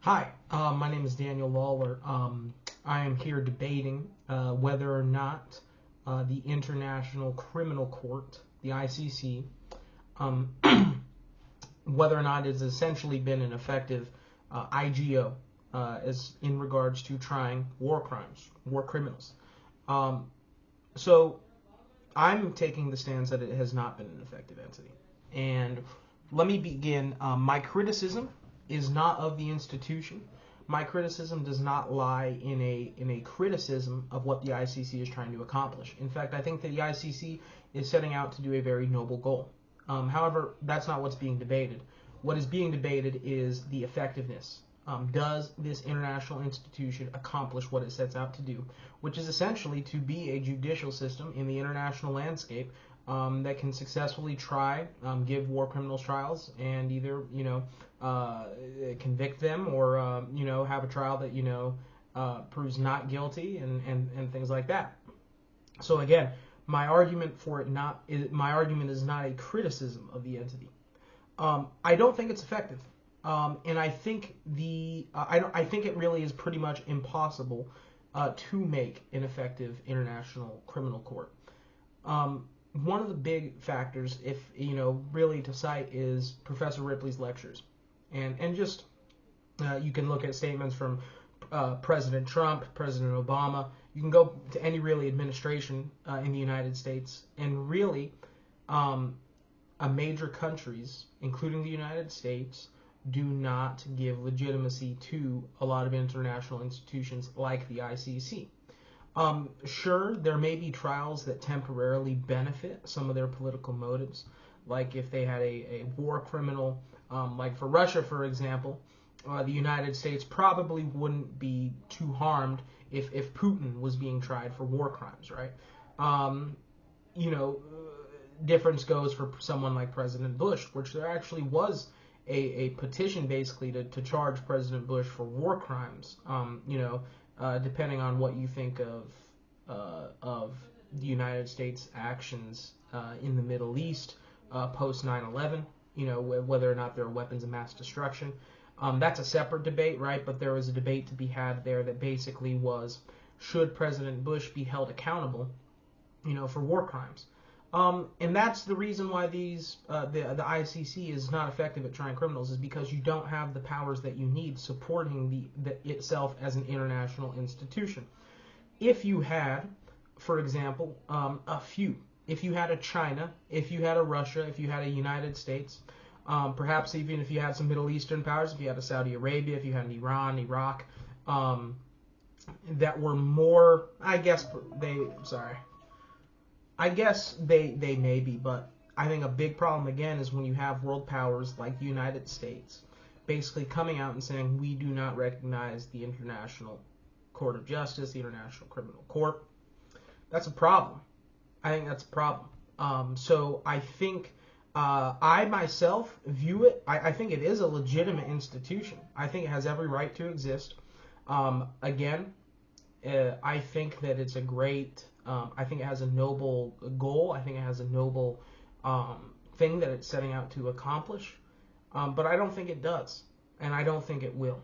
Hi, my name is Daniel Lawler. I am here debating whether or not the International Criminal Court, the ICC, um, whether or not it has essentially been an effective IGO as in regards to trying war crimes, war criminals. Um, so I'm taking the stance that it has not been an effective entity. And let me begin. My criticism is not of the institution. My criticism does not lie in a criticism of what the ICC is trying to accomplish. In fact, I think that the ICC is setting out to do a very noble goal. However, that's not what's being debated. What is being debated is the effectiveness. Does this international institution accomplish what it sets out to do, which is essentially to be a judicial system in the international landscape that can successfully try, give war criminals trials, and either convict them or have a trial that proves not guilty and things like that. So again, my argument is not a criticism of the entity. I don't think it's effective. And I think I think it really is pretty much impossible to make an effective international criminal court. One of the big factors, if really to cite, is Professor Ripley's lectures, and just you can look at statements from President Trump, President Obama. You can go to any really administration in the United States, and really, major countries, including the United States, do not give legitimacy to a lot of international institutions like the ICC. Sure, there may be trials that temporarily benefit some of their political motives, like if they had a war criminal, like for Russia, for example, the United States probably wouldn't be too harmed if Putin was being tried for war crimes, right? Difference goes for someone like President Bush, which there actually was a petition basically to charge President Bush for war crimes. Depending on what you think of the United States actions in the Middle East post 9/11, whether or not there are weapons of mass destruction. That's a separate debate, right? But there was a debate to be had there that basically was, should President Bush be held accountable, for war crimes? And that's the reason why the ICC is not effective at trying criminals, is because you don't have the powers that you need supporting itself as an international institution. If you had, for example, if you had a China, if you had a Russia, if you had a United States, perhaps even if you had some Middle Eastern powers, if you had a Saudi Arabia, if you had an Iran, Iraq, that were more, I guess they may be, but I think a big problem again is when you have world powers like the United States basically coming out and saying, we do not recognize the International Court of Justice, the International Criminal Court. That's a problem. I think that's a problem. So I think I myself view it, I think it is a legitimate institution. I think it has every right to exist. Again, I think that it's a great, I think it has a noble goal. I think it has a noble thing that it's setting out to accomplish. But I don't think it does. And I don't think it will.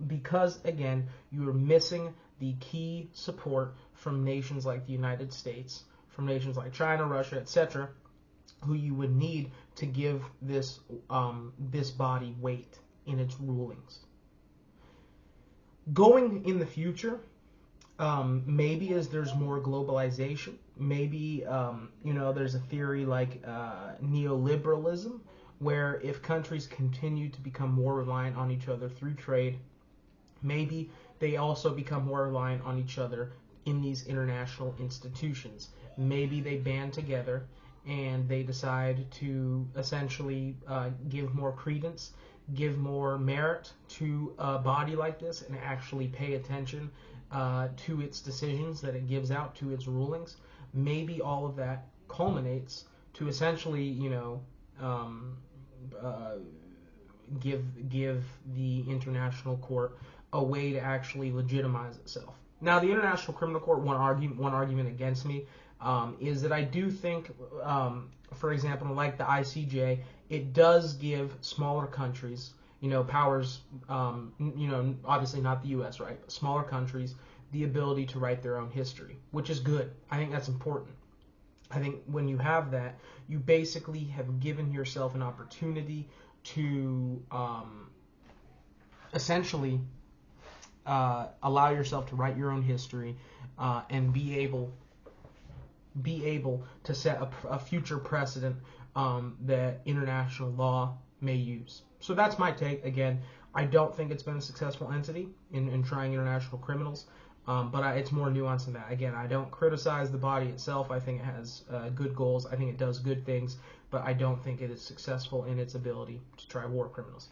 Because, again, you are missing the key support from nations like the United States, from nations like China, Russia, etc., who you would need to give this body weight in its rulings. Going in the future, maybe as there's more globalization, maybe there's a theory like neoliberalism, where if countries continue to become more reliant on each other through trade, maybe they also become more reliant on each other in these international institutions. Maybe they band together and they decide to essentially give more credence, give more merit to a body like this, and actually pay attention to its decisions that it gives out, to its rulings. Maybe all of that culminates to essentially, give the International Court a way to actually legitimize itself. Now, the International Criminal Court, one argument against me is that I do think, for example, like the ICJ, it does give smaller countries, powers, obviously not the U.S., right? But smaller countries, the ability to write their own history, which is good. I think that's important. I think when you have that, you basically have given yourself an opportunity to essentially allow yourself to write your own history and be able to set a future precedent that international law may use. So that's my take. Again, I don't think it's been a successful entity in trying international criminals, but it's more nuanced than that. Again, I don't criticize the body itself. I think it has good goals. I think it does good things, but I don't think it is successful in its ability to try war criminals.